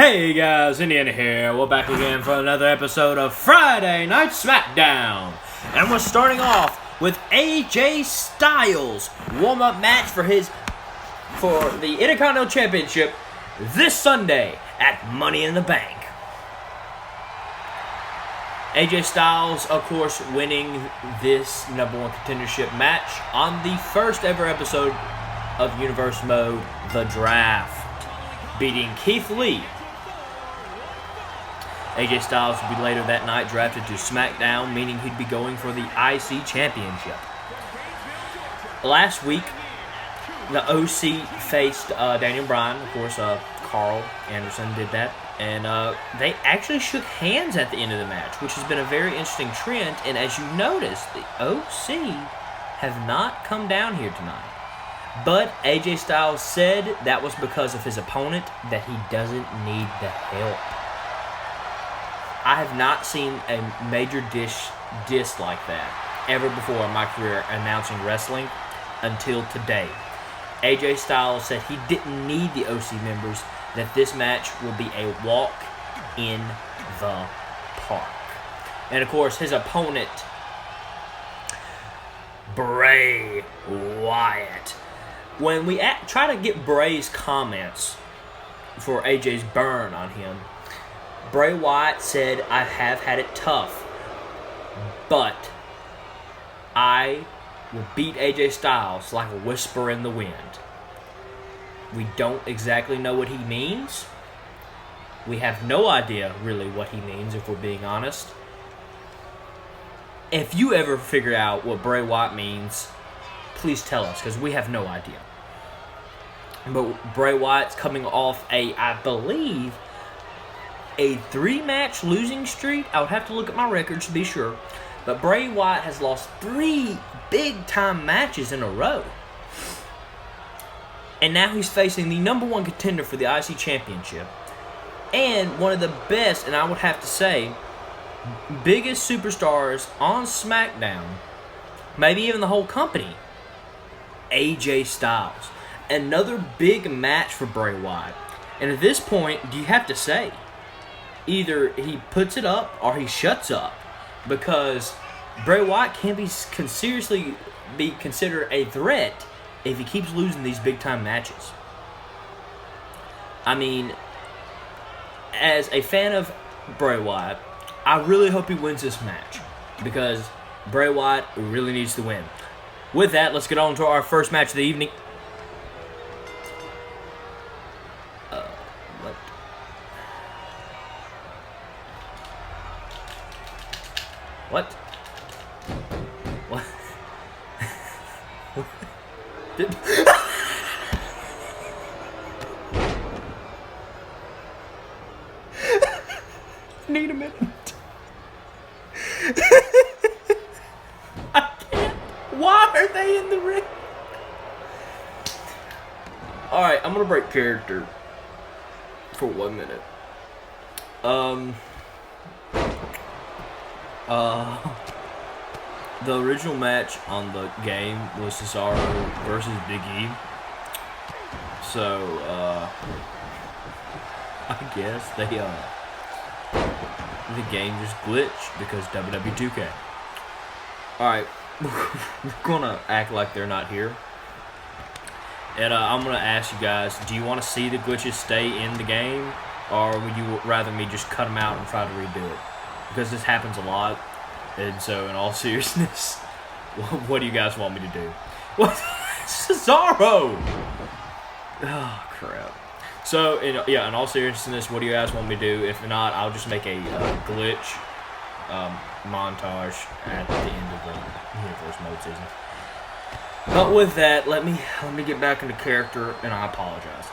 Hey guys, Indiana here. We're back again for another episode of Friday Night SmackDown. And we're starting off with AJ Styles' warm-up match for the Intercontinental Championship this Sunday at Money in the Bank. AJ Styles, of course, winning this number one contendership match on the first ever episode of Universe Mode, The Draft, beating Keith Lee. AJ Styles would be later that night drafted to SmackDown, meaning he'd be going for the IC Championship. Last week, the OC faced Daniel Bryan. Of course, Carl Anderson did that. And they actually shook hands at the end of the match, which has been a very interesting trend. And as you notice, the OC have not come down here tonight. But AJ Styles said that was because of his opponent, that he doesn't need the help. I have not seen a major diss like that ever before in my career announcing wrestling until today. AJ Styles said he didn't need the OC members, that this match will be a walk in the park. And of course, his opponent, Bray Wyatt. When we try to get Bray's comments for AJ's burn on him, Bray Wyatt said, "I have had it tough, but I will beat AJ Styles like a whisper in the wind." We don't exactly know what he means. We have no idea really what he means, if we're being honest. If you ever figure out what Bray Wyatt means, please tell us, because we have no idea. But Bray Wyatt's coming off I believe, a 3-match losing streak. I would have to look at my records to be sure. But Bray Wyatt has lost 3 big-time matches in a row. And now he's facing the number one contender for the IC Championship. And one of the best, and I would have to say, biggest superstars on SmackDown, maybe even the whole company, AJ Styles. Another big match for Bray Wyatt. And at this point, you have to say, either he puts it up or he shuts up, because Bray Wyatt can't seriously be considered a threat if he keeps losing these big-time matches. I mean, as a fan of Bray Wyatt, I really hope he wins this match, because Bray Wyatt really needs to win. With that, let's get on to our first match of the evening. What? What? Need a minute. I can't. Why are they in the ring? Alright, I'm gonna break character for 1 minute. The original match on the game was Cesaro versus Big E. So, I guess the game just glitched because WWE 2k. Alright, we're gonna act like they're not here. And I'm gonna ask you guys, do you want to see the glitches stay in the game, or would you rather me just cut them out and try to redo it? Because this happens a lot. And so, in all seriousness, what do you guys want me to do? What? Cesaro! Oh, crap. So, in all seriousness, what do you guys want me to do? If not, I'll just make a glitch montage at the end of the Universe Mode season. But with that, let me get back into character, and I apologize.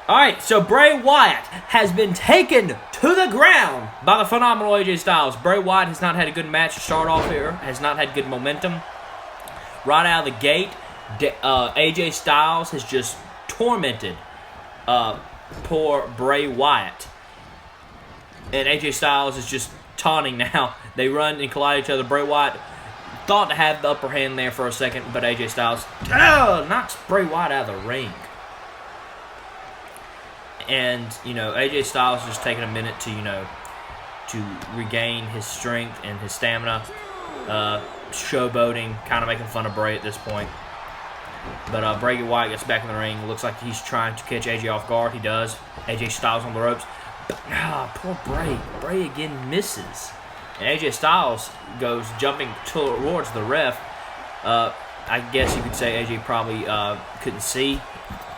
Alright, so Bray Wyatt has been taken to the ground by the phenomenal AJ Styles. Bray Wyatt has not had a good match to start off here, has not had good momentum. Right out of the gate, AJ Styles has just tormented poor Bray Wyatt. And AJ Styles is just taunting now. They run and collide each other. Bray Wyatt thought to have the upper hand there for a second, but AJ Styles knocks Bray Wyatt out of the ring. And, you know, AJ Styles just taking a minute to, you know, to regain his strength and his stamina. Showboating, kind of making fun of Bray at this point. But Bray Wyatt gets back in the ring. Looks like he's trying to catch AJ off guard. He does. AJ Styles on the ropes. But, poor Bray. Bray again misses. And AJ Styles goes jumping towards the ref. I guess you could say AJ probably couldn't see.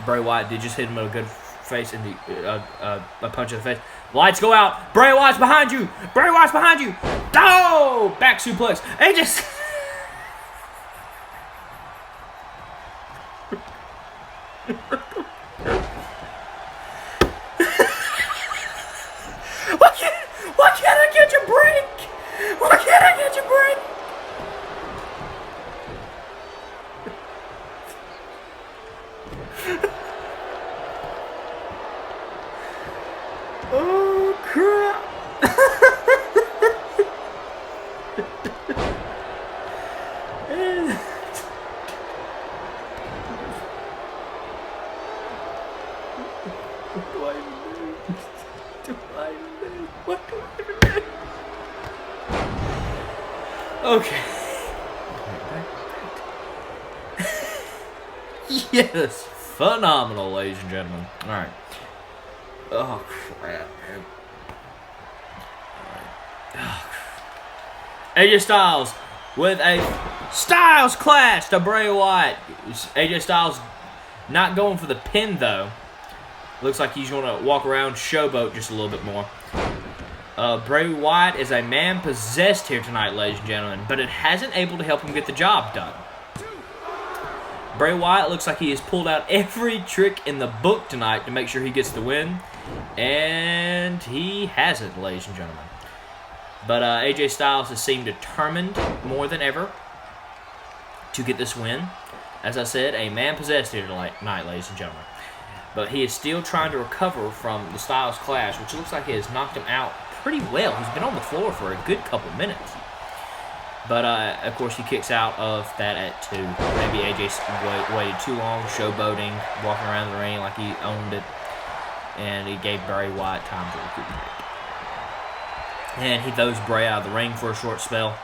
Bray Wyatt did just hit him with a good face in the a punch in the face. Lights go out. Bray Wyatt's behind you. Bray Wyatt's behind you. Oh! Back suplex. AJ. Why can't I catch a break? Why can't I catch a break? Oh crap! Okay. Yes, phenomenal, ladies and gentlemen. All right. Oh crap, man. AJ Styles with a Styles Clash to Bray Wyatt. AJ Styles not going for the pin though. Looks like he's going to walk around showboat just a little bit more. Bray Wyatt is a man possessed here tonight, ladies and gentlemen, but it hasn't able to help him get the job done. Bray Wyatt looks like he has pulled out every trick in the book tonight to make sure he gets the win, and he hasn't, ladies and gentlemen. But AJ Styles has seemed determined more than ever to get this win. As I said, a man possessed here tonight, ladies and gentlemen. But he is still trying to recover from the Styles Clash, which looks like it has knocked him out pretty well. He's been on the floor for a good couple minutes. But, of course, he kicks out of that at 2. Maybe AJ waited too long, showboating, walking around the ring like he owned it. And he gave Bray Wyatt time to recuperate. And he throws Bray out of the ring for a short spell.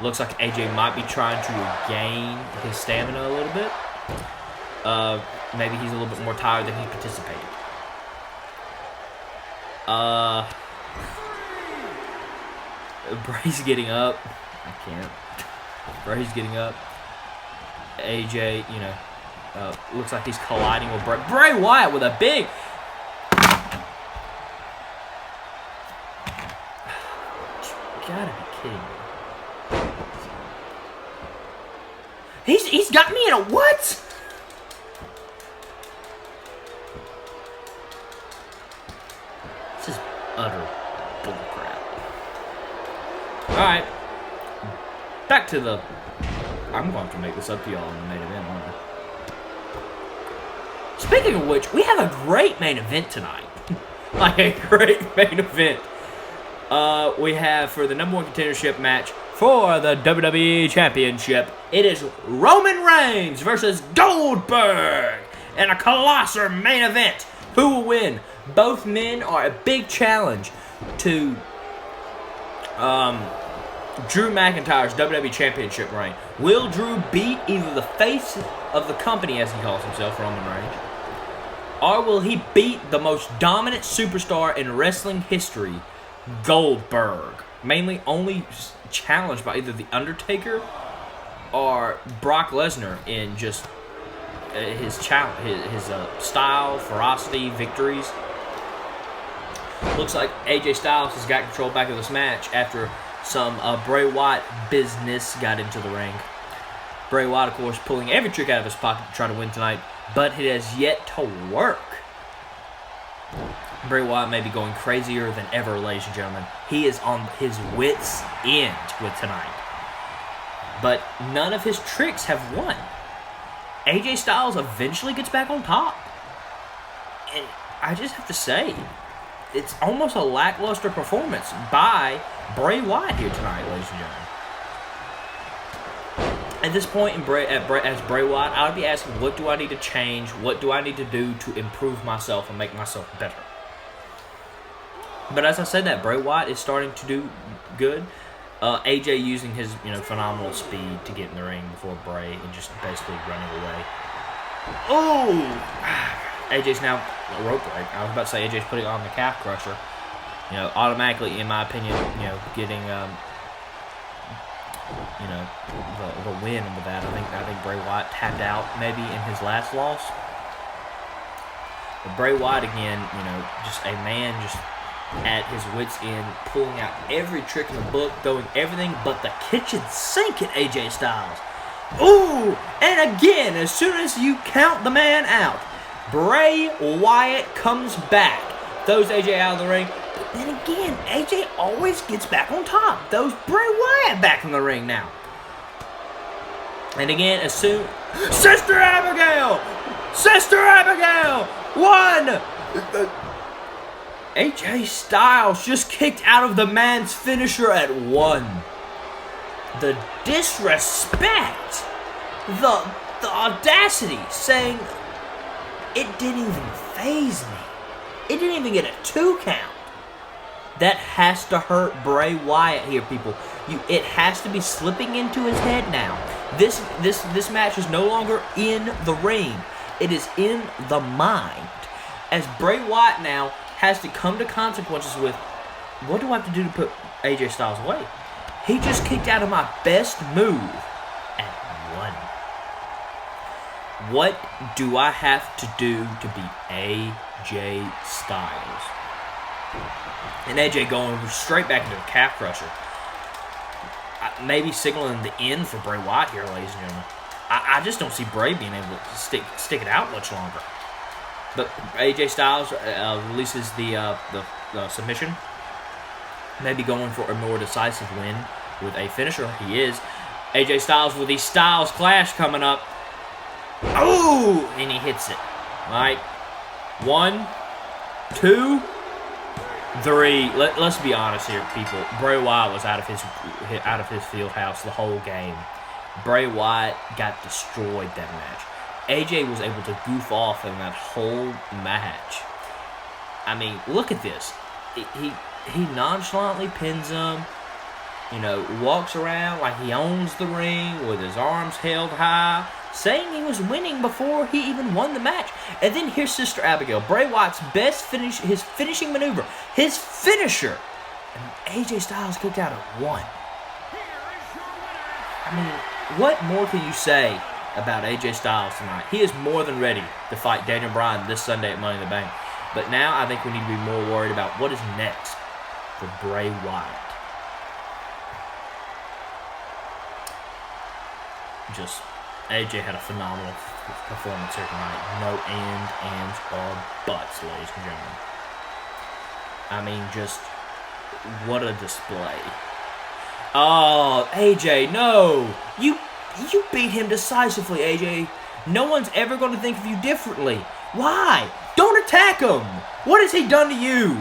Looks like AJ might be trying to regain his stamina a little bit. Maybe he's a little bit more tired than he participated. Bray's getting up. I can't. Bray's getting up. AJ, you know, looks like he's colliding with Bray. Bray Wyatt with a big... You gotta be kidding me. He's got me in a what? This is utter bullcrap. Alright. Back to the... I'm going to make this up to y'all in the main event, aren't I? Speaking of which, we have a great main event tonight. Like a great main event. We have for the #1 contendership match for the WWE Championship. It is Roman Reigns versus Goldberg in a colossal main event. Who will win? Both men are a big challenge to Drew McIntyre's WWE Championship reign. Will Drew beat either the face of the company, as he calls himself, Roman Reigns, or will he beat the most dominant superstar in wrestling history, Goldberg? Mainly only challenged by either The Undertaker or Brock Lesnar in just his style, ferocity, victories. Looks like AJ Styles has got control back of this match after some Bray Wyatt business got into the ring. Bray Wyatt, of course, pulling every trick out of his pocket to try to win tonight, but it has yet to work. Bray Wyatt may be going crazier than ever, ladies and gentlemen. He is on his wits' end with tonight. But none of his tricks have won. AJ Styles eventually gets back on top. And I just have to say, it's almost a lackluster performance by Bray Wyatt here tonight, ladies and gentlemen. At this point, as Bray Wyatt, I would be asking, what do I need to change? What do I need to do to improve myself and make myself better? But as I said that, Bray Wyatt is starting to do good. AJ using his phenomenal speed to get in the ring before Bray and just basically running away. Oh! AJ's now a rope break. I was about to say AJ's putting on the calf crusher. Automatically, in my opinion, getting the win with that. I think Bray Wyatt tapped out maybe in his last loss. But Bray Wyatt again, just a man just at his wit's end, pulling out every trick in the book, throwing everything but the kitchen sink at AJ Styles. Ooh! And again, as soon as you count the man out, Bray Wyatt comes back, throws AJ out of the ring. But then again, AJ always gets back on top, throws Bray Wyatt back in the ring now. And again, as soon... Sister Abigail! Sister Abigail! One! AJ Styles just kicked out of the man's finisher at 1. The disrespect, the audacity, saying it didn't even faze me. It didn't even get a 2 count. That has to hurt Bray Wyatt here, people. It has to be slipping into his head now. This match is no longer in the ring. It is in the mind. As Bray Wyatt now has to come to consequences with, what do I have to do to put AJ Styles away? He just kicked out of my best move at 1. What do I have to do to beat AJ Styles? And AJ going straight back into the calf crusher. Maybe signaling the end for Bray Wyatt here, ladies and gentlemen. I just don't see Bray being able to stick it out much longer. But AJ Styles releases the submission. Maybe going for a more decisive win with a finisher. He is. AJ Styles with the Styles Clash coming up. Oh! And he hits it. All right. 1, 2, 3. Let's be honest here, people. Bray Wyatt was out of his field house the whole game. Bray Wyatt got destroyed that match. AJ was able to goof off in that whole match. I mean, look at this. He nonchalantly pins him. Walks around like he owns the ring with his arms held high, saying he was winning before he even won the match. And then here's Sister Abigail, Bray Wyatt's his finishing maneuver, his finisher. And AJ Styles kicked out at 1. I mean, what more can you say about AJ Styles tonight? He is more than ready to fight Daniel Bryan this Sunday at Money in the Bank. But now I think we need to be more worried about what is next for Bray Wyatt. Just, AJ had a phenomenal performance here tonight. No ands, or buts, ladies and gentlemen. I mean, just, what a display. Oh, AJ, no! You beat him decisively, AJ. No one's ever going to think of you differently. Why? Don't attack him! What has he done to you?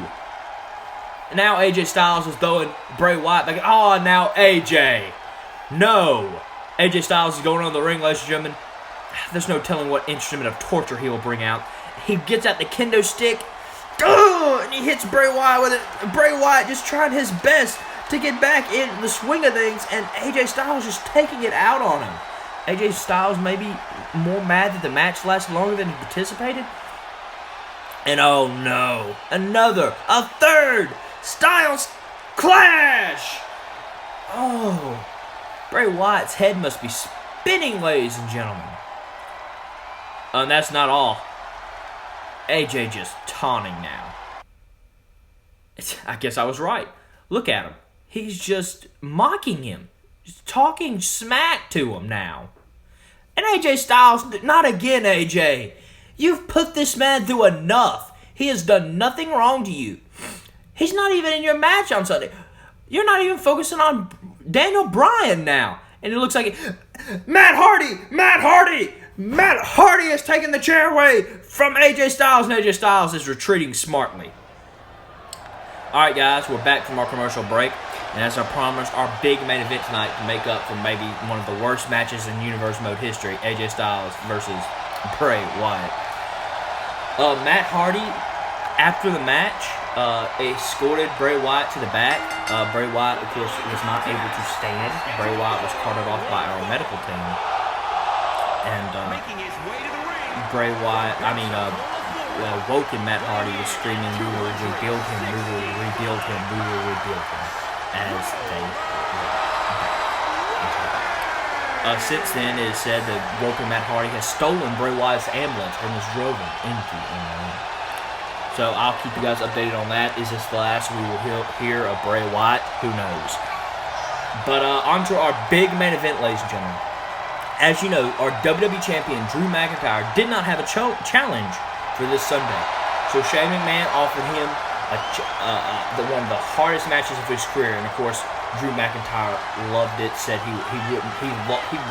Now AJ Styles is throwing Bray Wyatt back. Oh, now AJ. No. AJ Styles is going on the ring, ladies and gentlemen. There's no telling what instrument of torture he will bring out. He gets out the kendo stick. And he hits Bray Wyatt with it. Bray Wyatt just trying his best to get back in the swing of things, and AJ Styles just taking it out on him. AJ Styles may be more mad that the match lasted longer than he anticipated. And oh no, a third Styles Clash! Oh, Bray Wyatt's head must be spinning, ladies and gentlemen. And that's not all. AJ just taunting now. I guess I was right. Look at him. He's just mocking him. Just talking smack to him now. And AJ Styles, not again, AJ. You've put this man through enough. He has done nothing wrong to you. He's not even in your match on Sunday. You're not even focusing on Daniel Bryan now. And it looks like Matt Hardy is taking the chair away from AJ Styles, and AJ Styles is retreating smartly. Alright guys, we're back from our commercial break. And as I promised, our big main event tonight to make up for maybe one of the worst matches in Universe Mode history, AJ Styles versus Bray Wyatt. Matt Hardy, after the match, escorted Bray Wyatt to the back. Bray Wyatt, of course, was not able to stand. Bray Wyatt was carted off by our medical team. And Bray Wyatt, woken Matt Hardy was screaming, "We will rebuild him, we will rebuild him, we will rebuild him," as they since then, it is said that woken Matt Hardy has stolen Bray Wyatt's ambulance and has driven into the ring. So I'll keep you guys updated on that. Is this the last we will hear of Bray Wyatt? Who knows? But on to our big main event, ladies and gentlemen. As you know, our WWE Champion Drew McIntyre did not have a challenge for this Sunday. So Shane McMahon offered him one of the hardest matches of his career. And of course, Drew McIntyre loved it, said he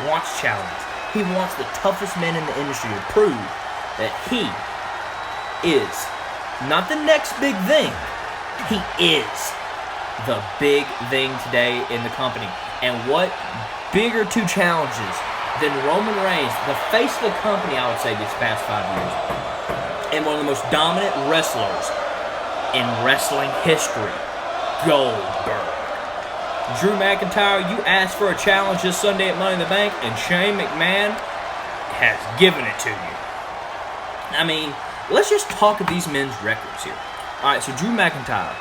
wants challenges. He wants the toughest men in the industry to prove that he is not the next big thing. He is the big thing today in the company. And what bigger two challenges than Roman Reigns, the face of the company, I would say, these past 5 years, and one of the most dominant wrestlers in wrestling history, Goldberg. Drew McIntyre, you asked for a challenge this Sunday at Money in the Bank, and Shane McMahon has given it to you. I mean, let's just talk of these men's records here. Alright, so Drew McIntyre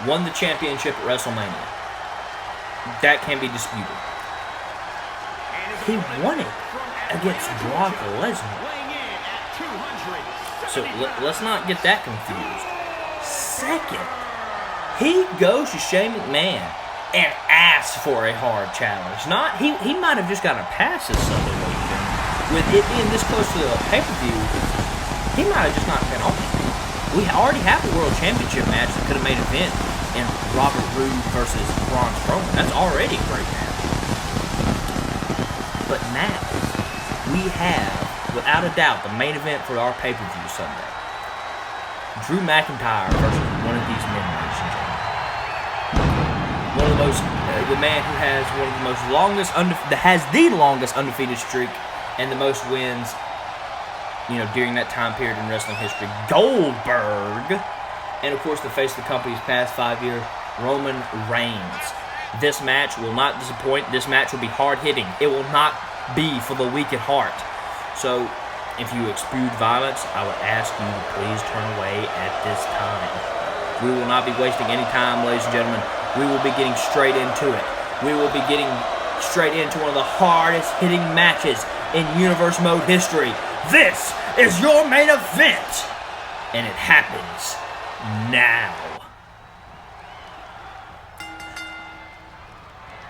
won the championship at WrestleMania. That can't be disputed. He won it against Brock Lesnar. So let's not get that confused. Second, he goes to Shane McMahon and asks for a hard challenge. He might have just got a pass this Sunday, with it being this close to the pay-per-view. He might have just not been on it. We already have a World Championship match that could have made an event in Robert Roode versus Braun Strowman. That's already a great match. But now, we have, without a doubt, the main event for our pay-per-view Sunday. Drew McIntyre versus one of these men, ladies and gentlemen. The man who has one of the most longest, has the longest undefeated streak and the most wins, during that time period in wrestling history, Goldberg. And of course, the face of the company's past 5 years, Roman Reigns. This match will not disappoint. This match will be hard-hitting. It will not be for the weak at heart. So, if you exude violence, I would ask you to please turn away at this time. We will not be wasting any time, ladies and gentlemen. We will be getting straight into it. We will be getting straight into one of the hardest hitting matches in Universe Mode history. This is your main event, and it happens now.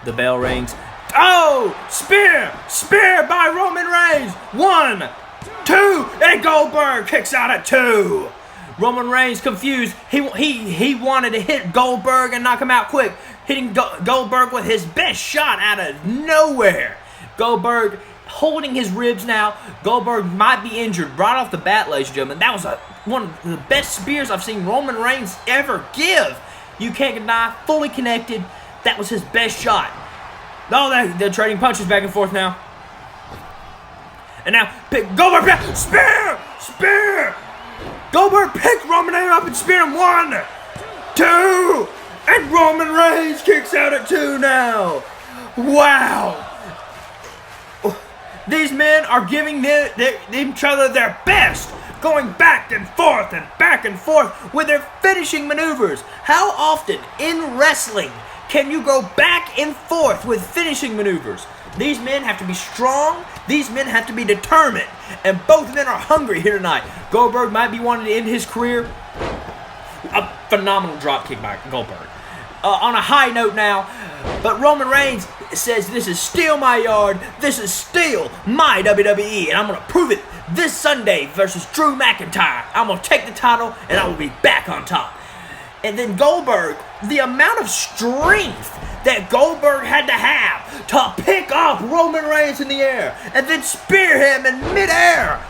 The bell rings. Oh! Spear by Roman Reigns. 1, 2, and Goldberg kicks out at 2. Roman Reigns confused. He wanted to hit Goldberg and knock him out quick, hitting Goldberg with his best shot out of nowhere. Goldberg holding his ribs now. Goldberg might be injured right off the bat, ladies and gentlemen. That was one of the best spears I've seen Roman Reigns ever give. You can't deny, fully connected. That was his best shot. Oh, they're trading punches back and forth now. And now, Goldberg, spear! Goldberg picked Roman Reigns up and speared him. 1, 2, and Roman Reigns kicks out at 2 now. Wow. These men are giving each other their best, going back and forth with their finishing maneuvers. How often in wrestling can you go back and forth with finishing maneuvers? These men have to be strong. These men have to be determined. And both men are hungry here tonight. Goldberg might be wanting to end his career. A phenomenal dropkick by Goldberg. On a high note now, but Roman Reigns says this is still my yard. This is still my WWE. And I'm going to prove it this Sunday versus Drew McIntyre. I'm going to take the title and I will be back on top. And then Goldberg, the amount of strength that Goldberg had to have to pick up Roman Reigns in the air and then spear him in midair.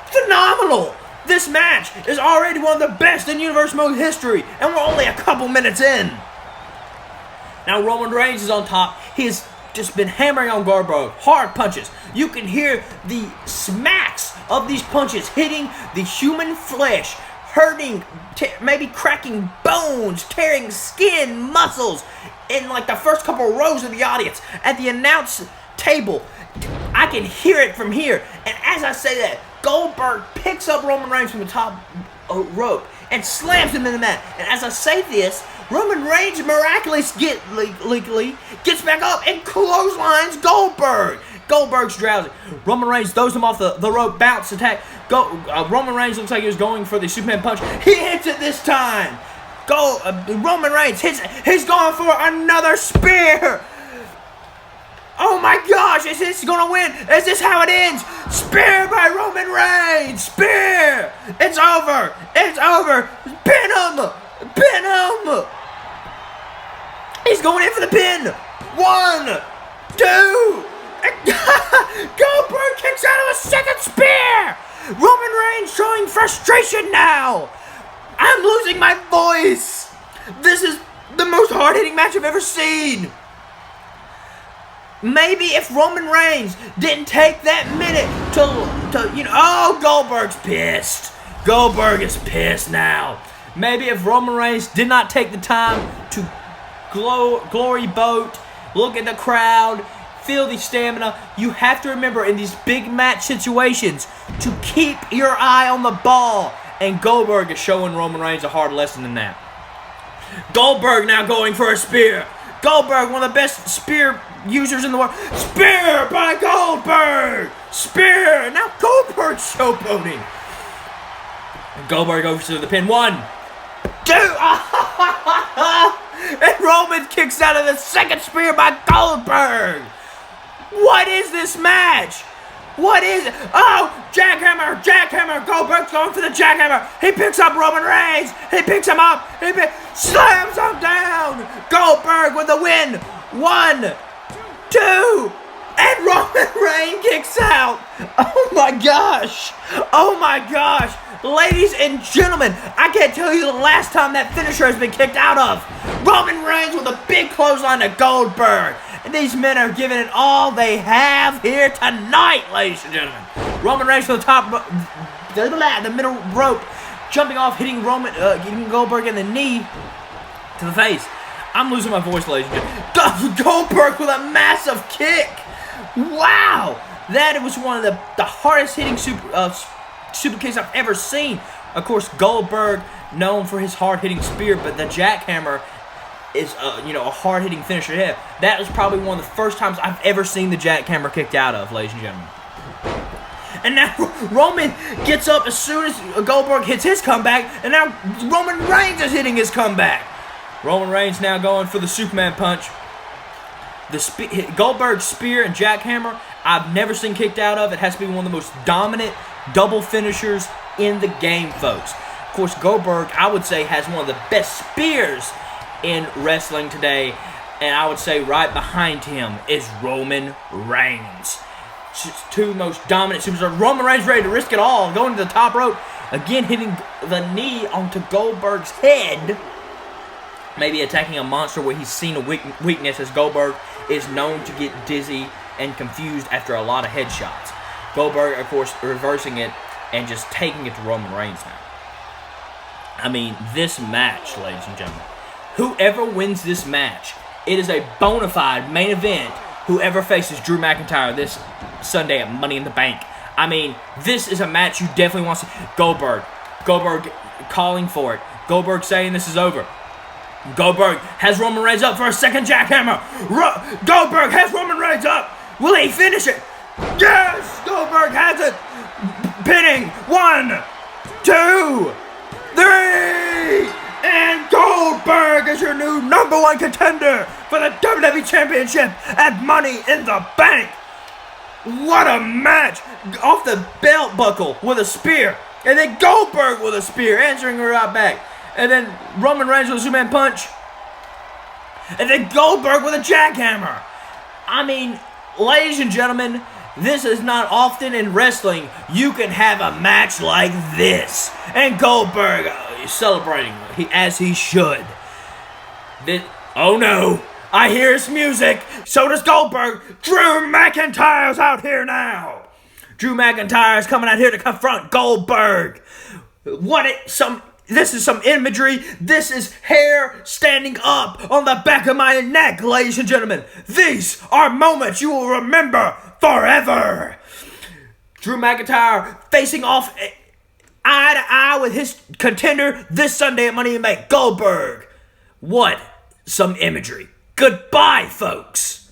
Phenomenal! This match is already one of the best in Universe Mode history, and we're only a couple minutes in. Now Roman Reigns is on top. He has just been hammering on Goldberg. Hard punches. You can hear the smacks of these punches hitting the human flesh, hurting, maybe cracking bones, tearing skin, muscles in like the first couple rows of the audience. At the announce table, I can hear it from here. And as I say that, Goldberg picks up Roman Reigns from the top rope and slams him in the mat. And as I say this, Roman Reigns miraculously gets back up and clotheslines Goldberg. Goldberg's drowsy. Roman Reigns throws him off the rope, bounce attack. Roman Reigns looks like he was going for the Superman punch. He hits it this time. Roman Reigns hits it. He's going for another spear. Oh my gosh, is this gonna win? Is this how it ends? Spear by Roman Reigns! Spear! It's over! It's over! Pin him! Pin him! He's going in for the pin! 1, 2... Goldberg kicks out of a second spear! Roman Reigns showing frustration now! I'm losing my voice! This is the most hard-hitting match I've ever seen! Maybe if Roman Reigns didn't take that minute to oh, Goldberg's pissed. Goldberg is pissed now. Maybe if Roman Reigns did not take the time to glory boat, look at the crowd, feel the stamina. You have to remember in these big match situations to keep your eye on the ball. And Goldberg is showing Roman Reigns a hard lesson in that. Goldberg now going for a spear. Goldberg, one of the best spear users in the world. Spear by Goldberg! Spear! Now Goldberg's showboating. Goldberg goes to the pin. 1, 2. And Roman kicks out of the second spear by Goldberg. What is this match? What is it? Oh, jackhammer, jackhammer. Goldberg's going for the jackhammer. He picks up Roman Reigns. He picks him up. Slams him down. Goldberg with the win. 1, 2. And Roman Reigns kicks out. Oh my gosh. Oh my gosh. Ladies and gentlemen, I can't tell you the last time that finisher has been kicked out of. Roman Reigns with a big clothesline to Goldberg. And these men are giving it all they have here tonight, ladies and gentlemen. Roman Reigns to the top, the middle rope, jumping off, hitting Goldberg in the knee to the face. I'm losing my voice, ladies and gentlemen. Goldberg with a massive kick. Wow. That was one of the hardest hitting super kicks I've ever seen. Of course, Goldberg, known for his hard hitting spear, but the jackhammer is a hard-hitting finisher to have. That was probably one of the first times I've ever seen the jackhammer kicked out of, ladies and gentlemen. And now Roman gets up as soon as Goldberg hits his comeback, and now Roman Reigns is hitting his comeback. Roman Reigns now going for the Superman punch. Goldberg's spear and jackhammer, I've never seen kicked out of. It has to be one of the most dominant double finishers in the game, folks. Of course, Goldberg, I would say, has one of the best spears in wrestling today, and I would say right behind him is Roman Reigns. Two most dominant superstars. Roman Reigns ready to risk it all, going to the top rope, again hitting the knee onto Goldberg's head, maybe attacking a monster where he's seen a weakness, as Goldberg is known to get dizzy and confused after a lot of headshots. Goldberg, of course, reversing it and just taking it to Roman Reigns now. I mean, this match, ladies and gentlemen, whoever wins this match, it is a bona fide main event. Whoever faces Drew McIntyre this Sunday at Money in the Bank. I mean, this is a match you definitely want to see. Goldberg calling for it. Goldberg saying this is over. Goldberg has Roman Reigns up for a second jackhammer. Goldberg has Roman Reigns up. Will he finish it? Yes! Goldberg has it. Pinning. 1, 2, 3. And Goldberg is your new #1 contender for the WWE Championship at Money in the Bank. What a match! Off the belt buckle with a spear. And then Goldberg with a spear, answering her right back. And then Roman Reigns with a Superman punch. And then Goldberg with a jackhammer. I mean, ladies and gentlemen, this is not often in wrestling you can have a match like this. And Goldberg is celebrating as he should. Oh no, I hear his music. So does Goldberg. Drew McIntyre's out here now. Drew McIntyre is coming out here to confront Goldberg. This is some imagery. This is hair standing up on the back of my neck, ladies and gentlemen. These are moments you will remember forever. Drew McIntyre facing off eye to eye with his contender this Sunday at Money in the Bank, Goldberg. What some imagery. Goodbye, folks.